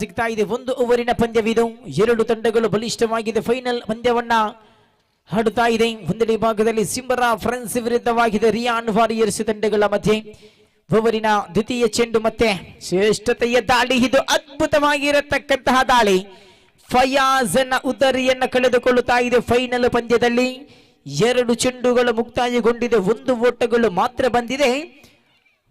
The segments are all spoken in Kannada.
ಕಾಣಸಿಗ್ತಾ ಇದೆ. 1 ಓವರಿನ ಪಂದ್ಯವಿದು. 2 ತಂಡಗಳು ಬಲಿಷ್ಠವಾಗಿದೆ. ಫೈನಲ್ ಪಂದ್ಯವನ್ನ ಆಡುತ್ತಾ ಇದೆ. ಒಂದನೇ ಭಾಗದಲ್ಲಿ ಸಿಂಬರಾ ಫ್ರೆಂಡ್ಸ್ ವಿರುದ್ಧವಾಗಿದೆ ರಿಯಾನ್ ವಾರಿಯರ್ಸ್ ತಂಡಗಳ ಮಧ್ಯೆ. ಓವರಿನ ದ್ವಿತೀಯ ಚೆಂಡು ಮತ್ತೆ ಶ್ರೇಷ್ಠತೆಯ ದಾಳಿ. ಇದು ಅದ್ಭುತವಾಗಿರತಕ್ಕಂತಹ ದಾಳಿ. ಫಯಾಜನ ಉದರಿಯನ್ನ ಕಳೆದುಕೊಳ್ಳುತ್ತಾ ಇದೆ ಫೈನಲ್ ಪಂದ್ಯದಲ್ಲಿ. 2 ಚೆಂಡುಗಳು ಮುಕ್ತಾಯಗೊಂಡಿದೆ. 1 ಓಟಗಳು ಮಾತ್ರ ಬಂದಿದೆ.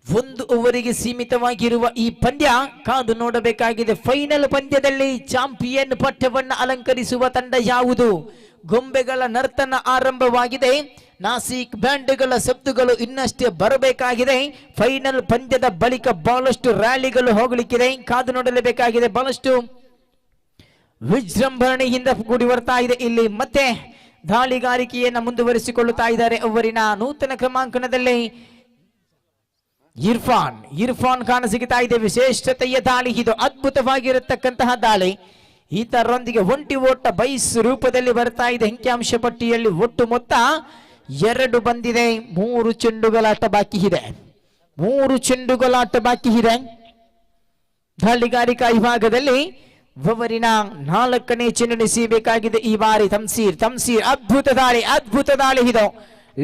1 ಓವರಿಗೆ ಸೀಮಿತವಾಗಿರುವ ಈ ಪಂದ್ಯ ಕಾದು ನೋಡಬೇಕಾಗಿದೆ. ಫೈನಲ್ ಪಂದ್ಯದಲ್ಲಿ ಚಾಂಪಿಯನ್ ಪಟ್ಟವನ್ನು ಅಲಂಕರಿಸುವ ತಂಡ ಯಾವುದು? ಗೊಂಬೆಗಳ ನರ್ತನ ಆರಂಭವಾಗಿದೆ. ನಾಸಿಕ್ ಬ್ಯಾಂಡ್ಗಳ ಶಬ್ದಗಳು ಇನ್ನಷ್ಟೇ ಬರಬೇಕಾಗಿದೆ. ಫೈನಲ್ ಪಂದ್ಯದ ಬಳಿಕ ಬಹಳಷ್ಟು ರ್ಯಾಲಿಗಳು ಹೋಗಲಿಕ್ಕಿದೆ. ಕಾದು ನೋಡಲೇಬೇಕಾಗಿದೆ. ಬಹಳಷ್ಟು ವಿಜೃಂಭಣೆಯಿಂದ ಕೂಡಿ ಬರ್ತಾ ಇದೆ. ಇಲ್ಲಿ ಮತ್ತೆ ದಾಳಿಗಾರಿಕೆಯನ್ನು ಮುಂದುವರಿಸಿಕೊಳ್ಳುತ್ತಾ ಇದ್ದಾರೆ. ಅವರಿನ ನೂತನ ಕ್ರಮಾಂಕಣದಲ್ಲಿ ಇರ್ಫಾನ್ ಕಾಣಸಿಗುತ್ತಾ ಇದೆ. ವಿಶೇಷತೆಯ ದಾಳಿ. ಇದು ಅದ್ಭುತವಾಗಿರತಕ್ಕಂತಹ ದಾಳಿ. ಈತರೊಂದಿಗೆ ಒಂಟಿ ಓಟ ಬೈಸ್ ರೂಪದಲ್ಲಿ ಬರ್ತಾ ಇದೆ. ಅಂಕಿಅಂಶ ಪಟ್ಟಿಯಲ್ಲಿ ಒಟ್ಟು ಮೊತ್ತ 2 ಬಂದಿದೆ. 3 ಚೆಂಡುಗಳಾಟ ಬಾಕಿ ಇದೆ. 3 ಚೆಂಡುಗಳಾಟ ಬಾಕಿ ಇದೆ. ದಾಳಿಗಾರಿಕಾ ವಿಭಾಗದಲ್ಲಿ ಅವರಿನ 4ನೇ ಚೆಂಡು ಎಸೆಯಬೇಕಾಗಿದೆ ಈ ಬಾರಿ. ತಮ್ಸೀರ್ ಅದ್ಭುತ ದಾಳಿ ಇದು.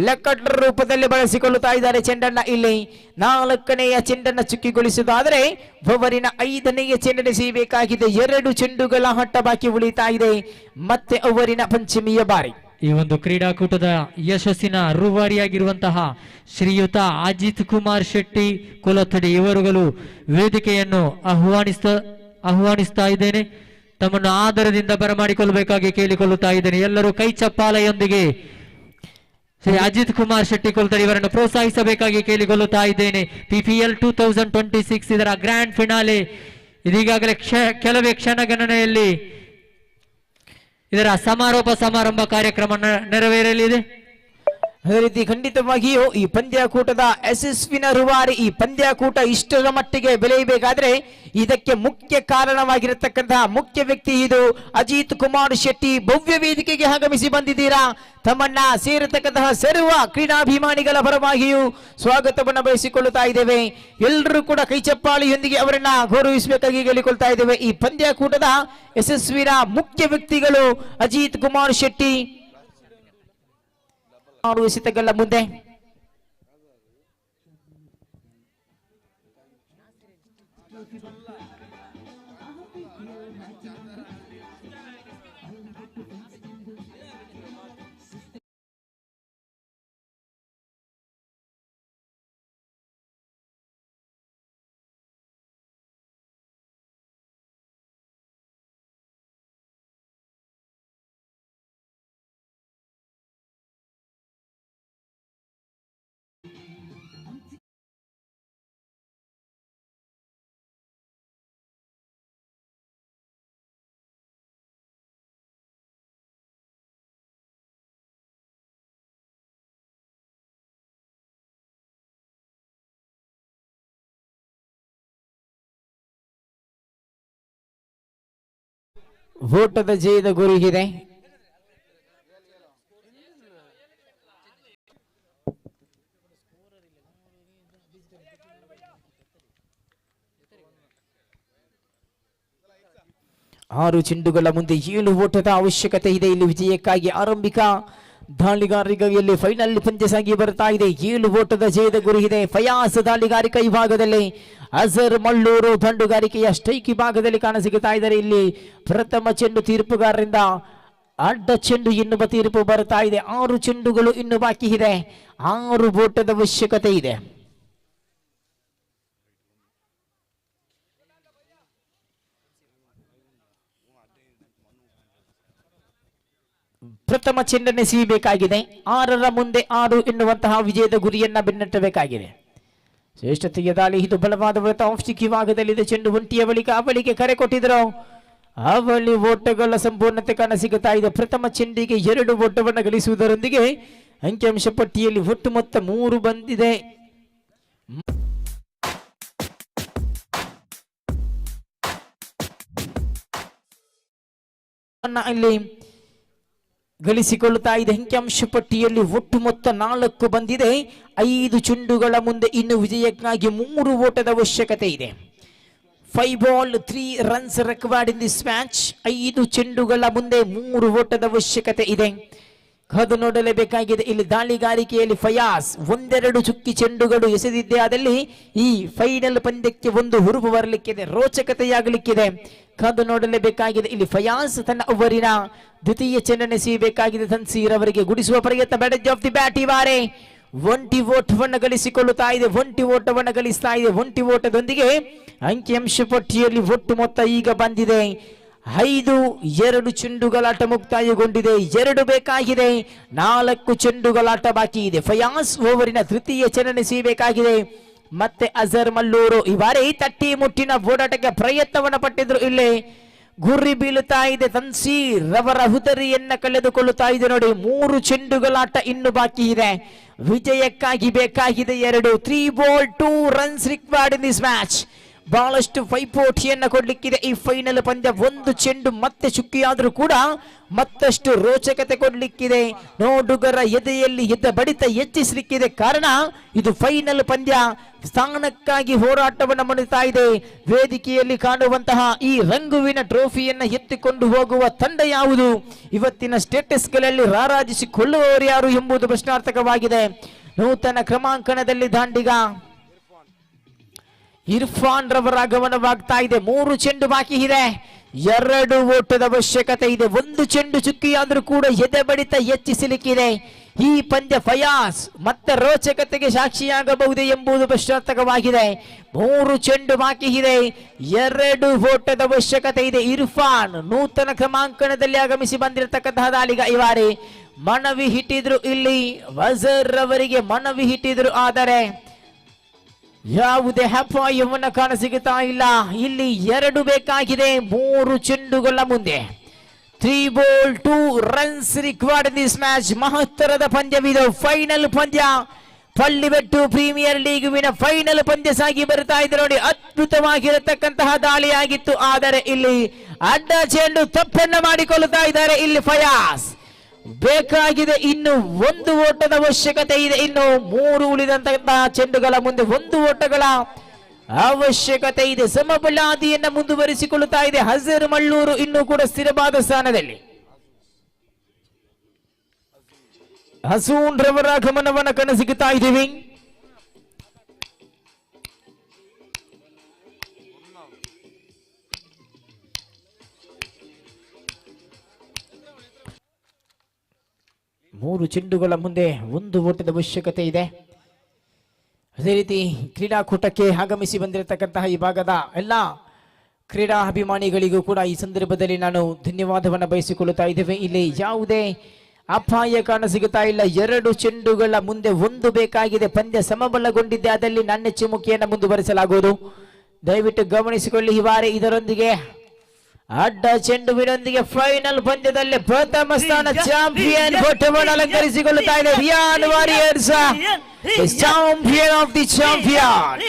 ಲೆಕ್ಕಟ ರೂಪದಲ್ಲಿ ಬಳಸಿಕೊಳ್ಳುತ್ತಾ ಇದ್ದಾರೆ ಚೆಂಡನ್ನ. ಇಲ್ಲಿ 4ನೆಯ ಚೆಂಡನ್ನು ಚುಕ್ಕಿಗೊಳಿಸುವುದಾದರೆ ಅವರಿನ 5ನೆಯ ಚೆಂಡನ್ನು ಎಸೆಯಬೇಕಾಗಿದೆ. 2 ಚೆಂಡುಗಳ ಆಟ ಬಾಕಿ ಉಳಿತಾ ಇದೆ. ಮತ್ತೆ ಅವರಿನ ಪಂಚಮಿಯ ಬಾರಿ. ಈ ಒಂದು ಕ್ರೀಡಾಕೂಟದ ಯಶಸ್ಸಿನ ರೂವಾರಿಯಾಗಿರುವಂತಹ ಶ್ರೀಯುತ ಅಜಿತ್ ಕುಮಾರ್ ಶೆಟ್ಟಿ ಕೊಲತ್ತಡಿ ಇವರುಗಳು ವೇದಿಕೆಯನ್ನು ಆಹ್ವಾನಿಸ್ತಾ ಇದ್ದೇನೆ. ತಮ್ಮನ್ನು ಆದರದಿಂದ ಬರಮಾಡಿಕೊಳ್ಳಬೇಕಾಗಿ ಕೇಳಿಕೊಳ್ಳುತ್ತಾ ಇದ್ದೇನೆ. ಎಲ್ಲರೂ ಕೈ ಚಪ್ಪಾಳೆಯೊಂದಿಗೆ ಶ್ರೀ ಅಜಿತ್ ಕುಮಾರ್ ಶೆಟ್ಟಿ ಕೊಲತ್ತಡಿ ಇವರನ್ನು ಪ್ರೋತ್ಸಾಹಿಸಬೇಕಾಗಿ ಕೇಳಿಕೊಳ್ಳುತ್ತಾ ಇದ್ದೇನೆ. PPL 2026 ಇದರ ಗ್ರ್ಯಾಂಡ್ ಫಿನಾಲೆ ಇದೀಗಾಗಲೇ ಕೆಲವೇ ಕ್ಷಣಗಣನೆಯಲ್ಲಿ ಇದರ ಸಮಾರಂಭ ಕಾರ್ಯಕ್ರಮ ನೆರವೇರಲಿದೆ. ಅದೇ ರೀತಿ ಖಂಡಿತವಾಗಿಯೂ ಈ ಪಂದ್ಯಕೂಟದ ಯಶಸ್ವಿನ ರೂವಾರಿ, ಈ ಪಂದ್ಯಕೂಟ ಇಷ್ಟರ ಮಟ್ಟಿಗೆ ಬೆಳೆಯಬೇಕಾದ್ರೆ ಇದಕ್ಕೆ ಮುಖ್ಯ ಕಾರಣವಾಗಿರತಕ್ಕಂತಹ ಮುಖ್ಯ ವ್ಯಕ್ತಿ ಇದು ಅಜಿತ್ ಕುಮಾರ್ ಶೆಟ್ಟಿ. ಭವ್ಯ ವೇದಿಕೆಗೆ ಆಗಮಿಸಿ ಬಂದಿದ್ದೀರಾ. ತಮ್ಮನ್ನ ಸೇರತಕ್ಕಂತಹ ಸರ್ವ ಕ್ರೀಡಾಭಿಮಾನಿಗಳ ಪರವಾಗಿಯೂ ಸ್ವಾಗತವನ್ನು ಬಯಸಿಕೊಳ್ಳುತ್ತಾ ಇದ್ದೇವೆ. ಎಲ್ಲರೂ ಕೂಡ ಕೈ ಚಪ್ಪಾಳಿಯೊಂದಿಗೆ ಅವರನ್ನ ಗೌರವಿಸಬೇಕಾಗಿ ಕೇಳಿಕೊಳ್ತಾ ಇದ್ದೇವೆ. ಈ ಪಂದ್ಯಕೂಟದ ಯಶಸ್ವಿನ ಮುಖ್ಯ ವ್ಯಕ್ತಿಗಳು ಅಜಿತ್ ಕುಮಾರ್ ಶೆಟ್ಟಿ. 6 ಎಸೆತಗಳ ಮುಂದೆ ಓಟದ ಜಯದ ಗುರಿಗಿದೆ. ಆರು ಚೆಂಡುಗಳ ಮುಂದೆ 7 ಓಟದ ಅವಶ್ಯಕತೆ ಇದೆ. ಇಲ್ಲಿ ವಿಜಯಕ್ಕಾಗಿ ಆರಂಭಿಕ ದಾಳಿಗಾರಿಕೆಯಲ್ಲಿ ಫೈನಲ್ ಪಂದ್ಯ ಸಾಗಿ ಬರ್ತಾ ಇದೆ. 7 ಓಟದ ಜಯದ ಗುರಿ ಇದೆ. ಫಯಾಸ್ ದಾಳಿಗಾರಿಕಾ ವಿಭಾಗದಲ್ಲಿ, ಅಜರ್ ಮಳ್ಳೂರು ದಂಡುಗಾರಿಕೆಯ ಸ್ಟ್ರೈಕ್ ವಿಭಾಗದಲ್ಲಿ ಕಾಣಸಿಗುತ್ತಾ ಇದ್ದಾರೆ. ಇಲ್ಲಿ ಪ್ರಥಮ ಚೆಂಡು ತೀರ್ಪುಗಾರರಿಂದ ಅಡ್ಡ ಚೆಂಡು ಎನ್ನುವ ತೀರ್ಪು ಬರ್ತಾ ಇದೆ. 6 ಚೆಂಡುಗಳು ಇನ್ನು ಬಾಕಿ ಇದೆ. 6 ಓಟದ ಅವಶ್ಯಕತೆ ಇದೆ. ಪ್ರಥಮ ಚೆಂಡನ್ನೇ ಸಿಗಬೇಕಾಗಿದೆ. 6ರ ಮುಂದೆ 6 ಎನ್ನುವಂತಹ ವಿಜಯದ ಗುರಿಯನ್ನ ಬೆನ್ನಟ್ಟಬೇಕಾಗಿದೆ. ಶ್ರೇಷ್ಠತೆಯ ದಾಳಿ ಇದು. ಬಲವಾದ ವೃತ್ತ ಆಫ್ ಸ್ಟಿಕ್ ವಿಭಾಗದಲ್ಲಿದೆ. ಚೆಂಡು ಒಂಟಿಯ ಬಳಿಕ ಅವಳಿಗೆ ಕರೆ ಕೊಟ್ಟಿದ್ರು. ಅವಳಿ ಓಟಗಳ ಸಂಪೂರ್ಣತೆ ಕಾಣಸಿಗುತ್ತಾ ಇದೆ. ಪ್ರಥಮ ಚೆಂಡಿಗೆ 2 ಓಟವನ್ನು ಗಳಿಸುವುದರೊಂದಿಗೆ ಅಂಕಿಅಂಶ ಪಟ್ಟಿಯಲ್ಲಿ ಒಟ್ಟು ಮೊತ್ತ 3 ಬಂದಿದೆ. ಇಲ್ಲಿ ಗಳಿಸಿಕೊಳ್ಳುತ್ತಾ ಇದೆ. ಅಂಕಿಅಂಶ ಪಟ್ಟಿಯಲ್ಲಿ ಒಟ್ಟು ಮೊತ್ತ 4 ಬಂದಿದೆ. 5 ಚೆಂಡುಗಳ ಮುಂದೆ ಇನ್ನು ವಿಜಯಕ್ಕಾಗಿ 3 ಓಟದ ಅವಶ್ಯಕತೆ ಇದೆ. 5 ball 3 runs ರೆಕ್ವೈರ್ಡ್ in this match. 5 ಚೆಂಡುಗಳ ಮುಂದೆ 3 ಓಟದ ಅವಶ್ಯಕತೆ ಇದೆ. ಅದು ನೋಡಲೇಬೇಕಾಗಿದೆ. ಇಲ್ಲಿ ದಾಳಿಗಾರಿಕೆಯಲ್ಲಿ ಫಯಾಸ್ ಒಂದೆರಡು ಚುಕ್ಕಿ ಚೆಂಡುಗಳು ಎಸೆದಿದ್ದೇ ಆದಲ್ಲಿ ಈ ಫೈನಲ್ ಪಂದ್ಯಕ್ಕೆ ಒಂದು ಹುರುಪು ಬರಲಿಕ್ಕಿದೆ, ರೋಚಕತೆಯಾಗಲಿಕ್ಕಿದೆ. ಕಾದು ನೋಡಲೇಬೇಕಾಗಿದೆ. ಇಲ್ಲಿ ಫಯಾಸ್ ತನ್ನ ಓವರಿನ ದ್ವಿತೀಯ ಚೆಂಡನ್ನೆಸೆಯಬೇಕಾಗಿದೆ. ತನ್ಸೀರ್ ಅವರಿಗೆ ಗುಡಿಸುವ ಪ್ರಯತ್ನ. ಬ್ಯಾಟೇಜ್ ಆಫ್ ದಿ ಬ್ಯಾಟ್ ಈ ಬಾರಿ ಒಂಟಿ ಓಟವನ್ನು ಗಳಿಸಿಕೊಳ್ಳುತ್ತಾ ಇದೆ. ಒಂಟಿ ಓಟವನ್ನು ಗಳಿಸ್ತಾ ಇದೆ. ಒಂಟಿ ಓಟದೊಂದಿಗೆ ಅಂಕಿಅಂಶ ಪಟ್ಟಿಯಲ್ಲಿ ಒಟ್ಟು ಮೊತ್ತ ಈಗ ಬಂದಿದೆ 5. 2 ಚೆಂಡುಗಳಾಟ ಮುಕ್ತಾಯಗೊಂಡಿದೆ. 2 ಬೇಕಾಗಿದೆ. 4 ಚೆಂಡುಗಳಾಟ ಬಾಕಿ ಇದೆ. ಫಯಾಸ್ ಓವರಿನ ತೃತೀಯ ಚೆಂಡನ್ನೆಸೆಯಬೇಕಾಗಿದೆ. ಮತ್ತೆ ಅಜರ್ ಮಲ್ಲೂರು ಈ ಬಾರಿ ತಟ್ಟಿ ಮುಟ್ಟಿನ ಓಡಾಟಕ್ಕೆ ಪ್ರಯತ್ನವನ್ನು ಪಟ್ಟಿದ್ರು. ಇಲ್ಲಿ ಗುರಿ ಬೀಳುತ್ತಾ ಇದೆ. ತನ್ಸೀರ್ ರವರ ಹುದರಿಯನ್ನ ಕಳೆದುಕೊಳ್ಳುತ್ತಾ ಇದೆ. ನೋಡಿ, 3 ಚೆಂಡುಗಳಾಟ ಇನ್ನು ಬಾಕಿ ಇದೆ. ವಿಜಯಕ್ಕಾಗಿ ಬೇಕಾಗಿದೆ 2. 3 ball 2 runs required in this match. ಬಹಳಷ್ಟು ಪೈಪೋಟಿಯನ್ನ ಕೊಡ್ಲಿಕ್ಕಿದೆ ಈ ಫೈನಲ್ ಪಂದ್ಯ. 1 ಚೆಂಡು ಮತ್ತೆ ಚುಕ್ಕಿಯಾದ್ರೂ ಕೂಡ ಮತ್ತಷ್ಟು ರೋಚಕತೆ ಕೊಡ್ಲಿಕ್ಕಿದೆ. ನೋಡುಗರ ಎದೆಯಲ್ಲಿ ಎದ್ದ ಬಡಿತ ಹೆಚ್ಚಿಸಲಿಕ್ಕಿದೆ. ಕಾರಣ ಇದು ಫೈನಲ್ ಪಂದ್ಯ. ಸ್ಥಾನಕ್ಕಾಗಿ ಹೋರಾಟವನ್ನು ಮಾಡುತ್ತಾ ಇದೆ. ವೇದಿಕೆಯಲ್ಲಿ ಕಾಣುವಂತಹ ಈ ರಂಗುವಿನ ಟ್ರೋಫಿಯನ್ನ ಎತ್ತಿಕೊಂಡು ಹೋಗುವ ತಂಡ ಯಾವುದು, ಇವತ್ತಿನ ಸ್ಟೇಟಸ್ಗಳಲ್ಲಿ ರಾರಾಜಿಸಿಕೊಳ್ಳುವವರು ಯಾರು ಎಂಬುದು ಪ್ರಶ್ನಾರ್ಥಕವಾಗಿದೆ. ನೂತನ ಕ್ರಮಾಂಕಣದಲ್ಲಿ ದಾಂಡಿಗ ಇರ್ಫಾನ್ ರವರ ಆಗಮನವಾಗ್ತಾ ಇದೆ. 3 ಚೆಂಡು ಬಾಕಿ ಇದೆ. 2 ಓಟದ ಅವಶ್ಯಕತೆ ಇದೆ. 1 ಚೆಂಡು ಚುಕ್ಕಿಯಾದ್ರೂ ಕೂಡ ಎದೆ ಬಡಿತ ಹೆಚ್ಚಿಸಲಿಕ್ಕಿದೆ. ಈ ಪಂದ್ಯ ಫಯಾಸ್ ಮತ್ತೆ ರೋಚಕತೆಗೆ ಸಾಕ್ಷಿಯಾಗಬಹುದೇ ಎಂಬುದು ಪ್ರಶ್ನಾರ್ಥಕವಾಗಿದೆ. 3 ಚೆಂಡು ಬಾಕಿ ಇದೆ. 2 ಓಟದ ಅವಶ್ಯಕತೆ ಇದೆ. ಇರ್ಫಾನ್ ನೂತನ ಕ್ರಮಾಂಕಣದಲ್ಲಿ ಆಗಮಿಸಿ ಬಂದಿರತಕ್ಕಂತಹ ದಾಳಿಗ ಈ ಬಾರಿ ಮನವಿ ಹಿಟ್ಟಿದ್ರು. ಇಲ್ಲಿ ವಜರ್ ಅವರಿಗೆ ಮನವಿ ಹಿಟ್ಟಿದ್ರು, ಆದರೆ ಯಾವುದೇ ಅಪಾಯವನ್ನು ಕಾಣಸಿಗುತ್ತಾ ಇಲ್ಲ. ಇಲ್ಲಿ 2 ಬೇಕಾಗಿದೆ 3 ಚೆಂಡುಗಳ ಮುಂದೆ. 3 ball 2 runs required in this match. ಮಹತ್ತರದ ಪಂದ್ಯವಿದು. ಫೈನಲ್ ಪಂದ್ಯ. ಪಳ್ಳಿಬೆಟ್ಟು ಪ್ರೀಮಿಯರ್ ಲೀಗುವಿನ ಫೈನಲ್ ಪಂದ್ಯ ಸಾಗಿ ಬರ್ತಾ ಇದೆ. ನೋಡಿ, ಅದ್ಭುತವಾಗಿರತಕ್ಕಂತಹ ದಾಳಿಯಾಗಿತ್ತು, ಆದರೆ ಇಲ್ಲಿ ಅಡ್ಡ ಚೆಂಡು ತಪ್ಪನ್ನ ಮಾಡಿಕೊಳ್ಳುತ್ತಾ ಇದ್ದಾರೆ. ಇಲ್ಲಿ ಫಯಾಸ್ ಬೇಕಾಗಿದೆ. ಇನ್ನು 1 ಓಟದ ಅವಶ್ಯಕತೆ ಇದೆ. ಇನ್ನು 3 ಉಳಿದಂತಹ ಚೆಂಡುಗಳ ಮುಂದೆ 1 ಓಟಗಳ ಅವಶ್ಯಕತೆ ಇದೆ. ಸಮಬಲಾದಿಯನ್ನ ಮುಂದುವರಿಸಿಕೊಳ್ಳುತ್ತಾ ಇದೆ. ಅಜರ್ ಮಲ್ಲೂರು ಇನ್ನೂ ಕೂಡ ಸ್ಥಿರವಾದ ಸ್ಥಾನದಲ್ಲಿ. ಹಸೂನ್ ರವರ ಆಗಮನವನ್ನು ಕಾಣಸಿಗುತ್ತಾ ಇದ್ದೀವಿ. ಮೂರು ಚೆಂಡುಗಳ ಮುಂದೆ 1 ಓಟದ ಅವಶ್ಯಕತೆ ಇದೆ. ಅದೇ ರೀತಿ ಕ್ರೀಡಾಕೂಟಕ್ಕೆ ಆಗಮಿಸಿ ಬಂದಿರತಕ್ಕಂತಹ ಈ ಭಾಗದ ಎಲ್ಲ ಕ್ರೀಡಾ ಅಭಿಮಾನಿಗಳಿಗೂ ಕೂಡ ಈ ಸಂದರ್ಭದಲ್ಲಿ ನಾನು ಧನ್ಯವಾದವನ್ನು ಬಯಸಿಕೊಳ್ಳುತ್ತಾ ಇದ್ದೇವೆ. ಇಲ್ಲಿ ಯಾವುದೇ ಅಪಾಯ ಕಾಣಸಿಗುತ್ತಾ ಇಲ್ಲ. 2 ಚೆಂಡುಗಳ ಮುಂದೆ 1 ಬೇಕಾಗಿದೆ. ಪಂದ್ಯ ಸಮಬಲಗೊಂಡಿದ್ದೆ ಆದಲ್ಲಿ ನನ್ನೆಚ್ಚುಮುಖಿಯನ್ನು ಮುಂದುವರಿಸಲಾಗುವುದು. ದಯವಿಟ್ಟು ಗಮನಿಸಿಕೊಳ್ಳಿ. ಈ ಬಾರಿ ಇದರೊಂದಿಗೆ ಅಡ್ಡ ಚೆಂಡುವಿನೊಂದಿಗೆ ಫೈನಲ್ ಪಂದ್ಯದಲ್ಲಿ ಪ್ರಥಮ ಸ್ಥಾನ ಚಾಂಪಿಯನ್ ಪಟ್ಟವನ್ನು ಅಲಂಕರಿಸಿಕೊಳ್ಳುತ್ತಾ ಇದೆ rayon warriors, champion of the champion.